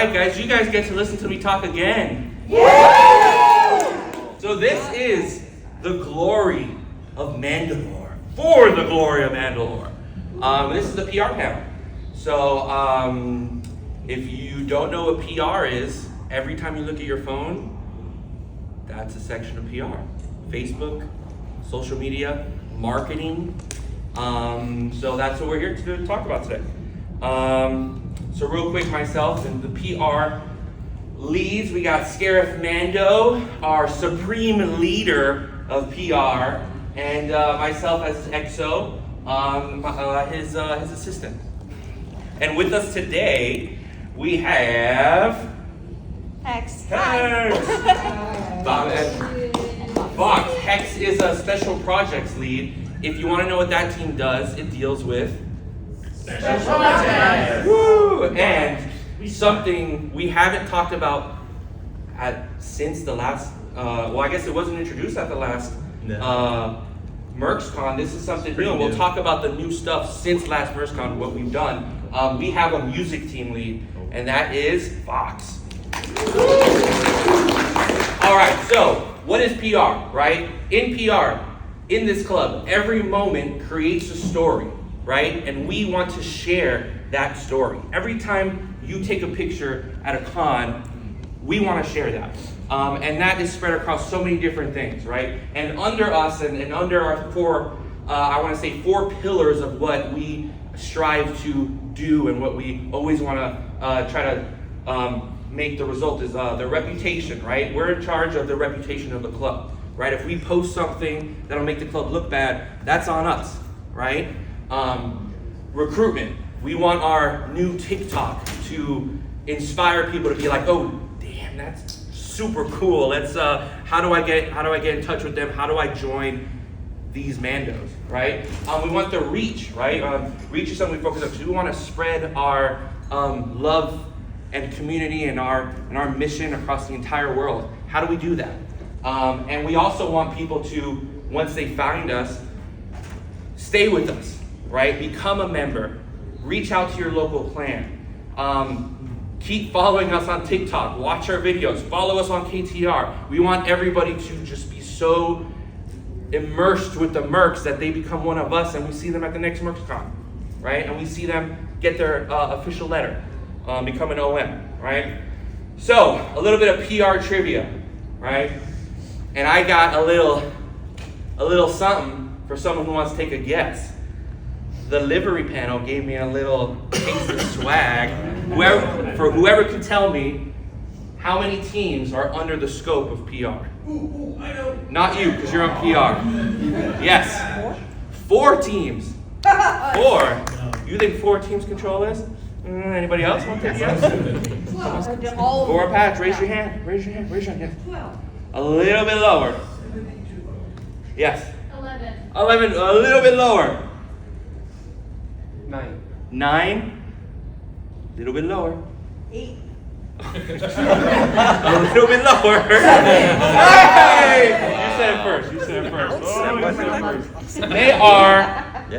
right, guys, you guys get to listen to me talk again. So this is the Glory of Mandalore. For the Glory of Mandalore. This is the PR panel. So if you don't know what PR is, every time you look at your phone, that's a section of PR. Facebook, social media, marketing. So that's what we're here to talk about today. So real quick, myself and the PR leads, we got Scarif Mando, our supreme leader of PR, and myself as EXO, his assistant. And with us today, we have Hex. Fox. Hex is a special projects lead. If you want to know what that team does, it deals with special projects. Woo! And something we haven't talked about since the last, I guess it wasn't introduced at the last Mercs Con. This is something new. We'll talk about the new stuff since last Mercs Con, what we've done. We have a music team lead, and that is Fox. All right, so what is PR, right? In PR, in this club, every moment creates a story, right? And we want to share that story. Every time you take a picture at a con, we want to share that. And that is spread across so many different things, right? And under us and under our four pillars of what we strive to do and what we always want to try to make the result is the reputation, right? We're in charge of the reputation of the club, right? If we post something that'll make the club look bad, that's on us, right? Recruitment. We want our new TikTok to inspire people to be like, oh, damn, that's super cool. Let's how do I get in touch with them? How do I join these Mandos, right? We want the reach, right? Reach is something we focus on because we want to spread our love and community and our mission across the entire world. How do we do that? And we also want people to, once they find us, stay with us, right? Become a member. Reach out to your local clan. Keep following us on TikTok. Watch our videos. Follow us on KTR. We want everybody to just be so immersed with the Mercs that they become one of us, and we see them at the next Mercs Con, right? And we see them get their official letter, become an OM, right? So, a little bit of PR trivia, right? And I got a little something for someone who wants to take a guess. The livery panel gave me a little taste of swag. Whoever can tell me how many teams are under the scope of PR. I know. Not you, because you're on PR. Yes. 4 teams. 4. You think 4 teams control this? Anybody else want to take a guess? 4 Patch, raise your hand. Raise your hand. Yes. 12. A little bit lower. Yes. 11. 11, a little bit lower. 9. 9. A little bit lower. 8. A little bit lower. Hey! You said it first. They are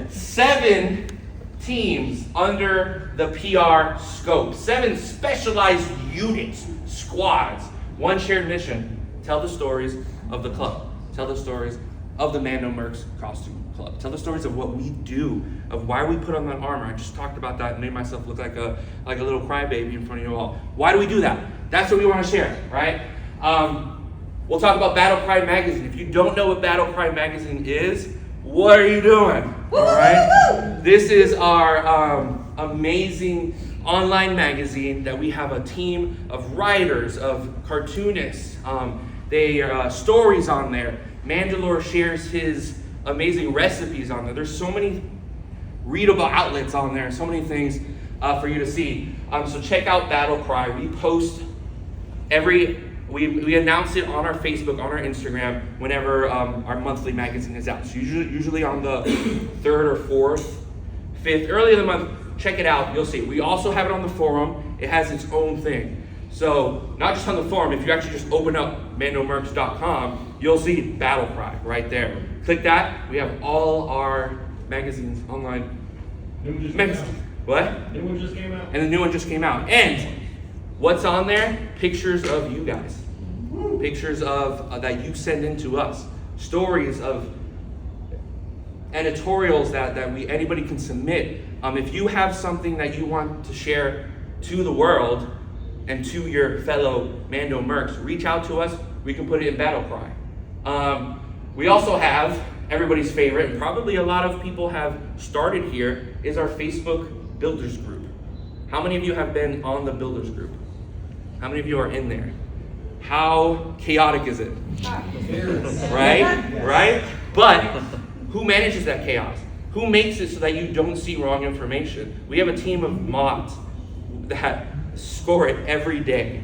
7 teams under the PR scope. 7 specialized units, squads. One shared mission. Tell the stories of the club. Tell the stories of the Mando Mercs Costume Club. Tell the stories of what we do, of why we put on that armor. I just talked about that and made myself look like a little crybaby in front of you all. Why do we do that? That's what we want to share, right? We'll talk about Battle Cry Magazine. If you don't know what Battle Cry Magazine is, what are you doing? All right? This is our amazing online magazine that we have a team of writers, of cartoonists. They stories on there. Mandalore shares his amazing recipes on there. There's so many readable outlets on there, so many things for you to see. So check out Battle Cry. We post we announce it on our Facebook, on our Instagram, whenever our monthly magazine is out. So usually on the 3rd or 4th, 5th, early in the month, check it out. You'll see. We also have it on the forum. It has its own thing. So not just on the forum, if you actually just open up mandomercs.com, you'll see Battle Cry right there. Click that. We have all our magazines online. New one just came out. What? New one just came out. And the new one just came out. And What's on there? Pictures of you guys. Pictures of that you send in to us. Stories of editorials that anybody can submit. If you have something that you want to share to the world and to your fellow Mando Mercs, reach out to us. We can put it in Battle Cry. We also have everybody's favorite, and probably a lot of people have started here, is our Facebook Builders group. How many of you have been on the Builders group? How many of you are in there? How chaotic is it? Right? But who manages that chaos? Who makes it so that you don't see wrong information? We have a team of mods that score it every day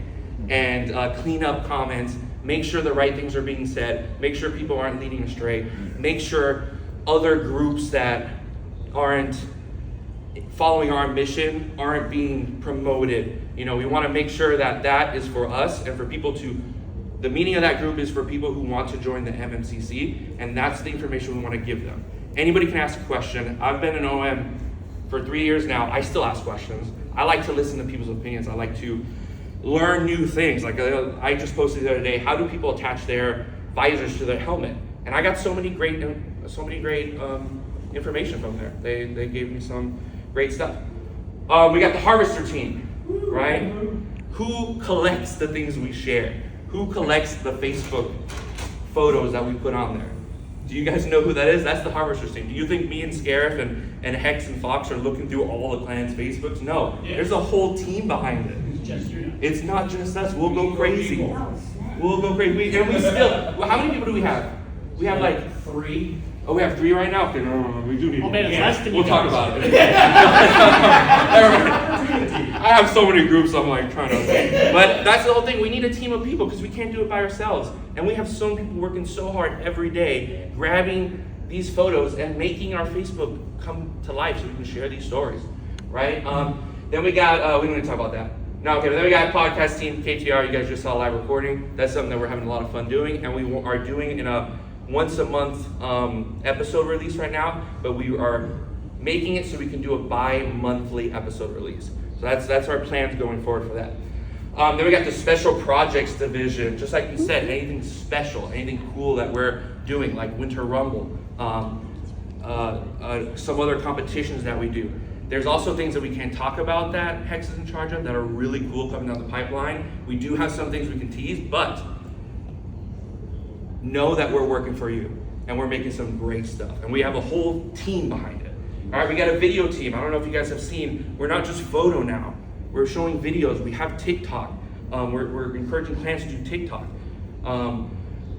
and clean up comments, make sure the right things are being said, make sure people aren't leading astray, make sure other groups that aren't following our mission aren't being promoted. We want to make sure that that is for us and for people to, the meaning of that group is for people who want to join the MMCC, and that's the information we want to give them. Anybody can ask a question. I've been an OM for 3 years now. I still ask questions. I like to listen to people's opinions. I like to learn new things. Like I just posted the other day, how do people attach their visors to their helmet? And I got so many great information from there. They gave me some great stuff. We got the Harvester team, right? Who collects the things we share? Who collects the Facebook photos that we put on there? Do you guys know who that is? That's the Harvesters team. Do you think me and Scarif and Hex and Fox are looking through all the clan's Facebooks? No, there's a whole team behind it. It's not just us. We'll go crazy. We'll go crazy. And we still, how many people do we have? We have like 3. Oh, we have 3 right now? Okay, no, we do need more. We'll talk about it. I have so many groups I'm like trying to, but that's the whole thing. We need a team of people because we can't do it by ourselves. And we have so many people working so hard every day, grabbing these photos and making our Facebook come to life so we can share these stories, right? Then we got, we don't need to talk about that. No, okay, but then we got podcast team, KTR, you guys just saw live recording. That's something that we're having a lot of fun doing, and we are doing in a once a month episode release right now, but we are making it so we can do a bi-monthly episode release. So that's our plans going forward for that. Then we got the special projects division. Just like you said, anything special, anything cool that we're doing, like Winter Rumble, some other competitions that we do. There's also things that we can't talk about that Hex is in charge of that are really cool coming down the pipeline. We do have some things we can tease, but know that we're working for you and we're making some great stuff. And we have a whole team behind it. All right, we got a video team. I don't know if you guys have seen, we're not just photo now. We're showing videos. We have TikTok. We're encouraging clans to do TikTok.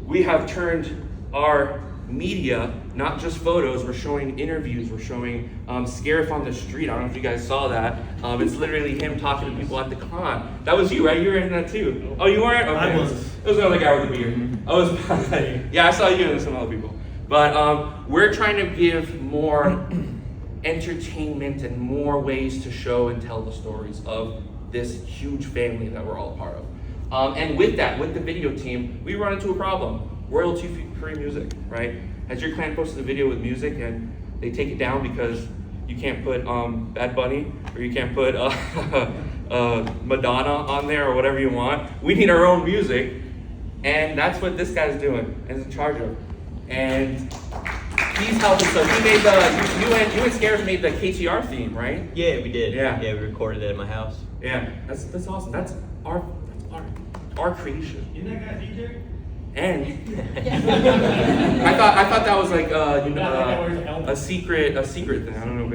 We have turned our media, not just photos, we're showing interviews, we're showing Scarif on the street. I don't know if you guys saw that. It's literally him talking to people at the con. That was you, right? You were in that too. Oh, you weren't? Okay. I was. It was another guy with a beard. Yeah, I saw you and some other people. But we're trying to give more entertainment and more ways to show and tell the stories of this huge family that we're all a part of. And with that, with the video team, we run into a problem. Royalty-free music, right? Has your clan posted a video with music and they take it down because you can't put Bad Bunny or you can't put Madonna on there or whatever you want? We need our own music, and that's what this guy's doing and is in charge of. And he's helping. So he made you and Scarif made the KTR theme, right? Yeah, we did. Yeah, we recorded it at my house. Yeah, that's awesome. That's our creation. Isn't that guy DJ? And I thought that was like a secret thing. I don't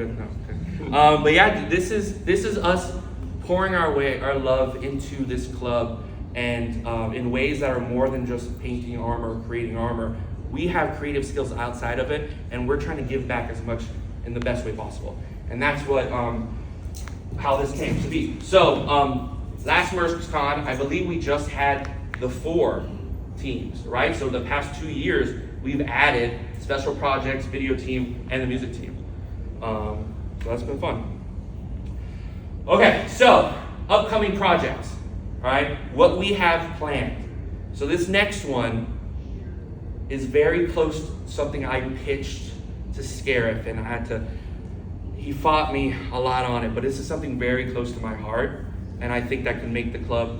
know. But yeah, this is us pouring our love into this club, and in ways that are more than just painting armor, creating armor. We have creative skills outside of it, and we're trying to give back as much in the best way possible. And that's what how this came to be. So last Mercs Con, I believe we just had the 4 teams, right? So the past 2 years, we've added special projects, video team, and the music team. So that's been fun. Okay, so upcoming projects, right? What we have planned. So this next one is very close to something I pitched to Scarif, and he fought me a lot on it, but this is something very close to my heart. And I think that can make the club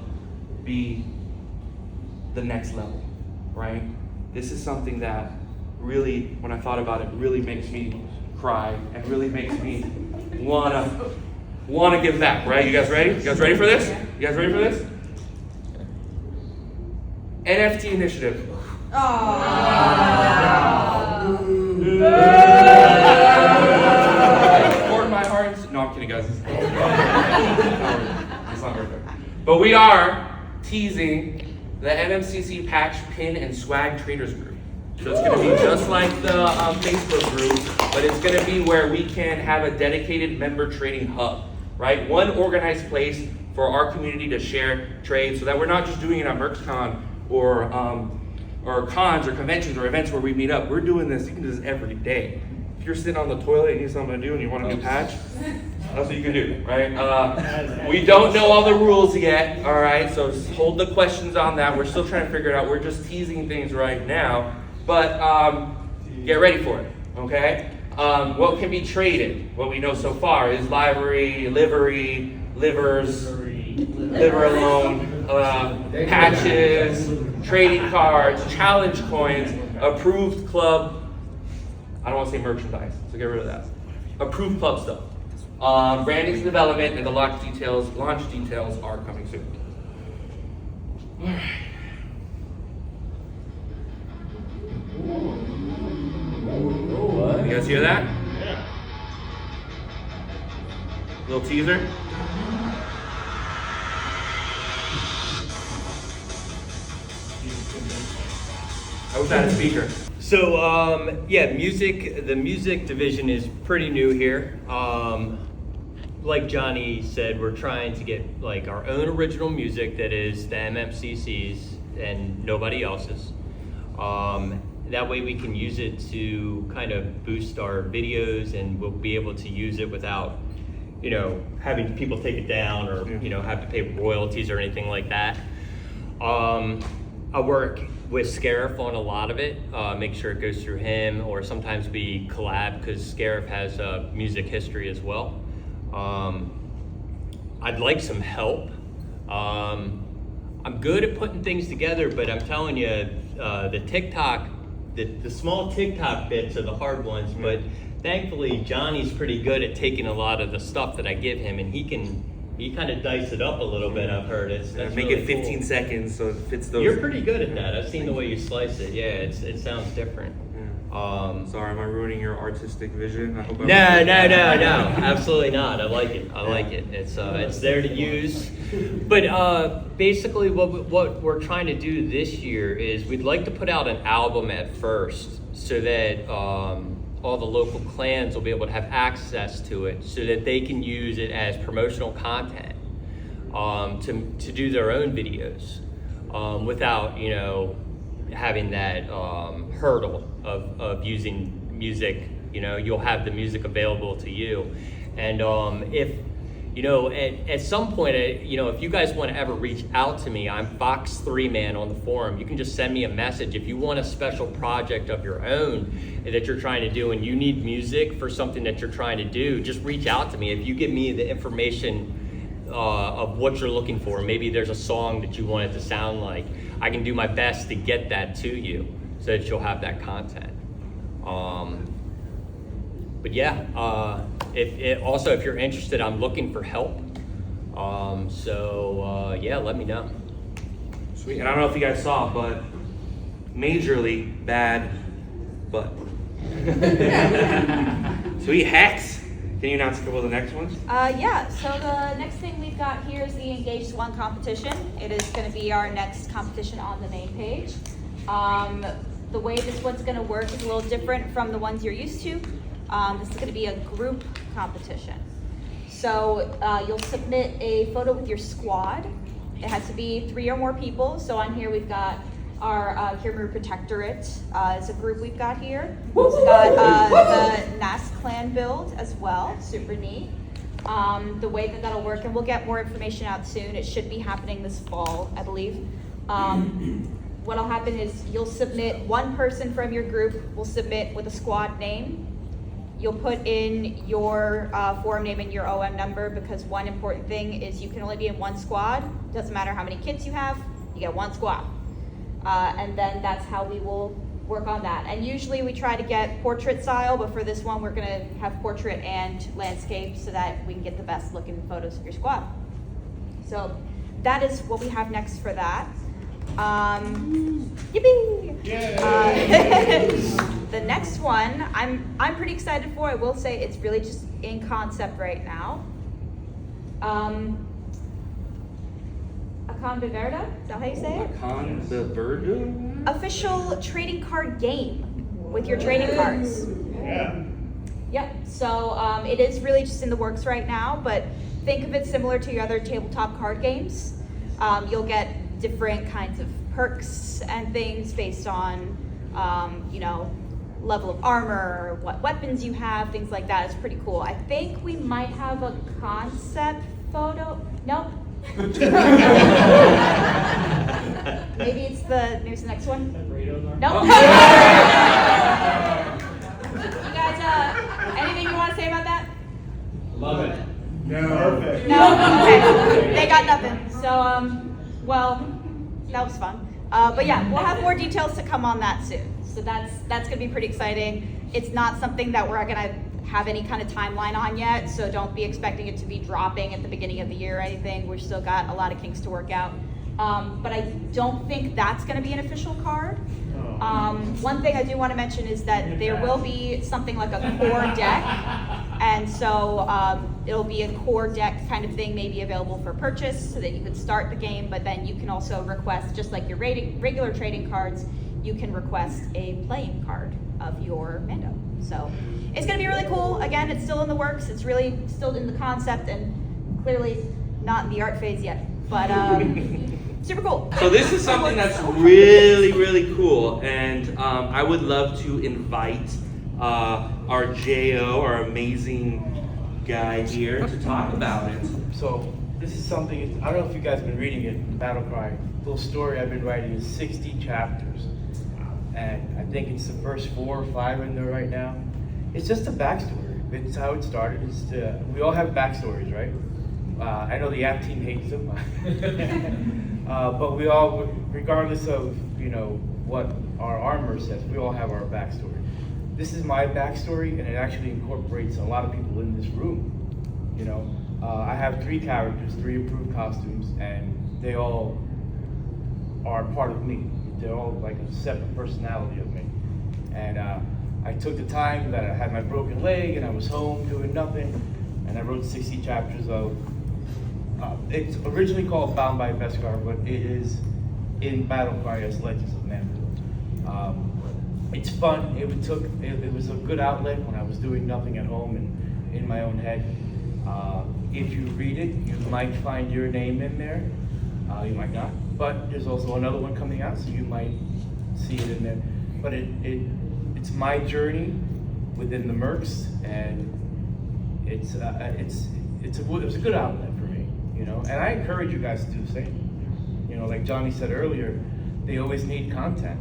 be the next level, right? This is something that really, when I thought about it, really makes me cry and really makes me wanna give back, right? You guys ready? You guys ready for this? You guys ready for this? NFT initiative. Support my heart. No, I'm kidding, guys. It's not worth it. But we are teasing the MMCC patch, pin, and swag traders group. So it's going to be just like the Facebook group, but it's going to be where we can have a dedicated member trading hub, right? One organized place for our community to share trades, so that we're not just doing it at Mercs Con or cons or conventions or events where we meet up. We're doing this, you can do this every day. If you're sitting on the toilet and you need something to do and you want a new patch, that's what you can do, right? We don't know all the rules yet, all right? So just hold the questions on that. We're still trying to figure it out. We're just teasing things right now, but get ready for it, okay? What can be traded? What we know so far is livery, livery, livers, liver alone, patches, trading cards, challenge coins, approved club. I don't want to say merchandise, so get rid of that. Approved club stuff. Branding development and the launch details are coming soon. All right. You guys hear that? Yeah. Little teaser. I was at a speaker. So the music division is pretty new here. Like Johnny said, we're trying to get like our own original music that is the MMCC's and nobody else's. That way we can use it to kind of boost our videos, and we'll be able to use it without, having people take it down or, have to pay royalties or anything like that. I work with Scarif on a lot of it, make sure it goes through him, or sometimes we collab because Scarif has music history as well. I'd like some help. I'm good at putting things together, but I'm telling you, the TikTok, the small TikTok bits are the hard ones, but thankfully Johnny's pretty good at taking a lot of the stuff that I give him, and he kind of dice it up a little bit. I've heard that's make really it 15 cool. seconds so it fits those. You're pretty good at that. I've seen the way you slice it. Yeah, it sounds different. Sorry, am I ruining your artistic vision? I hope No, absolutely not. I like it. It's there to use. But basically, what we're trying to do this year is we'd like to put out an album at first, so that all the local clans will be able to have access to it, so that they can use it as promotional content to do their own videos without having that hurdle of using music. You'll have the music available to you, and if at some point, if you guys want to ever reach out to me, I'm Fox3Man on the forum. You can just send me a message if you want a special project of your own that you're trying to do, and you need music for something that you're trying to do. Just reach out to me. If you give me the information of what you're looking for, maybe there's a song that you want it to sound like, I can do my best to get that to you so that you'll have that content. But yeah, if you're interested, I'm looking for help. Let me know. Sweet. And I don't know if you guys saw, but majorly bad butt. Sweet. Hex. Can you announce a couple of the next ones? So the next thing we've got here is the Engaged One competition. It is going to be our next competition on the main page. The way this one's going to work is a little different from the ones you're used to. This is going to be a group competition. So you'll submit a photo with your squad. It has to be 3 or more people. So on here we've got our Kirmur Protectorate as a group we've got here. We've got the NAS clan build as well, super neat. The way that that'll work, and we'll get more information out soon. It should be happening this fall, I believe. What'll happen is you'll submit, one person from your group will submit with a squad name, You'll put in your forum name and your OM number, because one important thing is you can only be in one squad. Doesn't matter how many kits you have, you get one squad. And then that's how we will work on that. And usually we try to get portrait style, but for this one we're gonna have portrait and landscape so that we can get the best looking photos of your squad. So that is what we have next for that. Yippee! The next one I'm pretty excited for. I will say it's really just in concept right now. Akan Beverda, is that how you say it? Akan Beverda? Official trading card game with your trading cards. Yeah. Yep, so it is really just in the works right now, but think of it similar to your other tabletop card games. You'll get different kinds of perks and things based on, level of armor, what weapons you have, things like that. It's pretty cool. I think we might have a concept photo. Nope. Maybe it's the next one. Nope. You guys, anything you want to say about that? Love it. No. Perfect. No? Okay. They got nothing. So, well, that was fun. But yeah, we'll have more details to come on that soon. So that's gonna be pretty exciting. It's not something that we're gonna have any kind of timeline on yet, so don't be expecting it to be dropping at the beginning of the year or anything. We've still got a lot of kinks to work out. But I don't think that's gonna be an official card. One thing I do want to mention is that there will be something like a core deck, and so it'll be a core deck kind of thing, maybe available for purchase so that you can start the game, but then you can also request, just like your regular trading cards, you can request a playing card of your Mando. So it's going to be really cool. Again, it's still in the works. It's really still in the concept and clearly not in the art phase yet, but super cool. So this is something that's really, really cool, and I would love to invite our JO, our amazing guy here, to talk about it. So this is something, I don't know if you guys have been reading it, Battlecry. Little story I've been writing is 60 chapters. And I think it's the first 4 or 5 in there right now. It's just a backstory. It's how it started. We all have backstories, right? I know the app team hates them. But we all, regardless of, what our armor says, we all have our backstory. This is my backstory, and it actually incorporates a lot of people in this room. I have 3 characters, 3 approved costumes, and they all are part of me. They're all like a separate personality of me. And I took the time that I had my broken leg and I was home doing nothing, and I wrote 60 chapters of, it's originally called Bound by Beskar, but it is in Battlecry as Legends of Mandalore. It's fun. It was a good outlet when I was doing nothing at home and in my own head. If you read it, you might find your name in there. You might not. But there's also another one coming out, so you might see it in there. But it's my journey within the Mercs, and it was a good outlet for me, And I encourage you guys to do the same. Like Johnny said earlier, they always need content.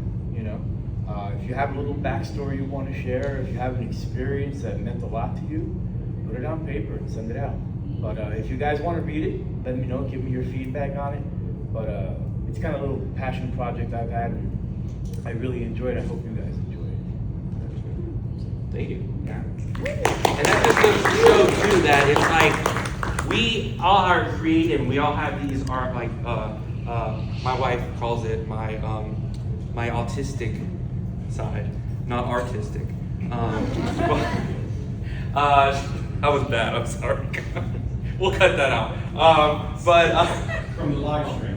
If you have a little backstory you want to share, if you have an experience that meant a lot to you, put it on paper and send it out. But if you guys want to read it, let me know. Give me your feedback on it. But it's kind of a little passion project I've had, and I really enjoyed it. I hope you guys enjoy it. Thank you. And that just goes to show too that it's like we all are creative. We all have these art, like my wife calls it my autistic side, not artistic. That was bad. I'm sorry. We'll cut that out. From the live stream.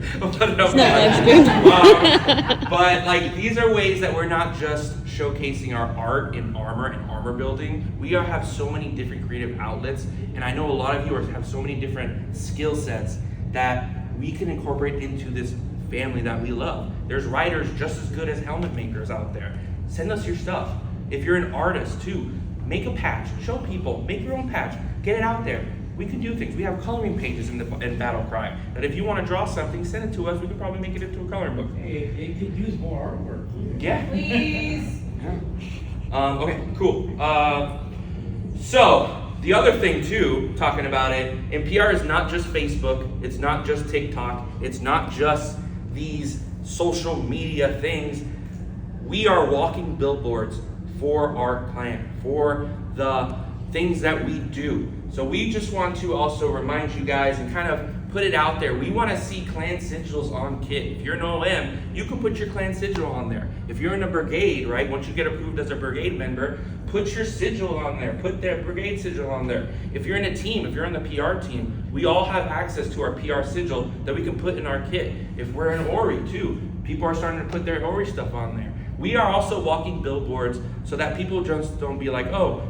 But like these are ways that we're not just showcasing our art in armor and armor building. We have so many different creative outlets, and I know a lot of you have so many different skill sets that we can incorporate into this family that we love. There's writers just as good as helmet makers out there. Send us your stuff. If you're an artist too, make a patch. Show people. Make your own patch. Get it out there. We can do things. We have coloring pages in Battlecry that if you want to draw something, send it to us. We could probably make it into a coloring book. Hey, it could use more artwork. Yeah. Please. Okay, cool. So, the other thing too, talking about it, and PR is not just Facebook, it's not just TikTok, it's not just these social media things. We are walking billboards for our clan, for the things that we do. So we just want to also remind you guys and kind of put it out there. We want to see clan sigils on kit. If you're an OM, you can put your clan sigil on there. If you're in a brigade, right, once you get approved as a brigade member, put your sigil on there. Put their brigade sigil on there. If you're in a team, if you're on the PR team, we all have access to our PR sigil that we can put in our kit. If we're an ORI too, people are starting to put their ORI stuff on there. We are also walking billboards so that people just don't be like, oh,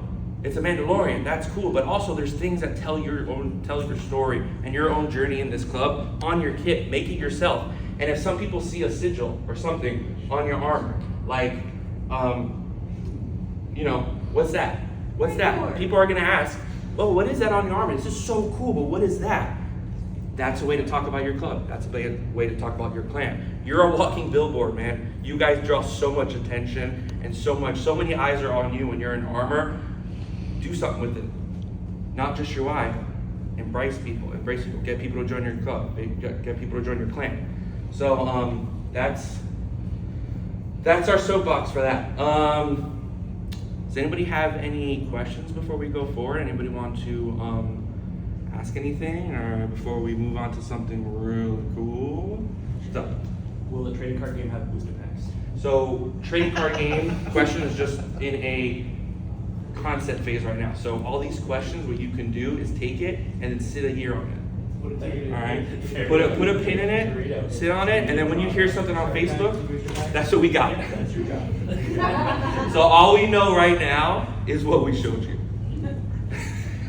it's a Mandalorian, that's cool, but also there's things that tell your story and your own journey in this club on your kit. Make it yourself. And if some people see a sigil or something on your armor, like, what's that? What's that? People are gonna ask, oh, what is that on your armor? This is so cool, but what is that? That's a way to talk about your club. That's a way to talk about your clan. You're a walking billboard, man. You guys draw so much attention and so many eyes are on you when you're in armor. Do something with it. Not just your eye. Embrace people. Get people to join your club. Get people to join your clan. So that's our soapbox for that. Does anybody have any questions before we go forward? Anybody want to ask anything, or before we move on to something real cool? So, will the trading card game have booster packs? So trading card game question is just in a concept phase right now. So all these questions, what you can do is take it and then sit a year on it. All right, put a pin in it, sit on it, and then when you hear something on Facebook, that's what we got. So all we know right now is what we showed you.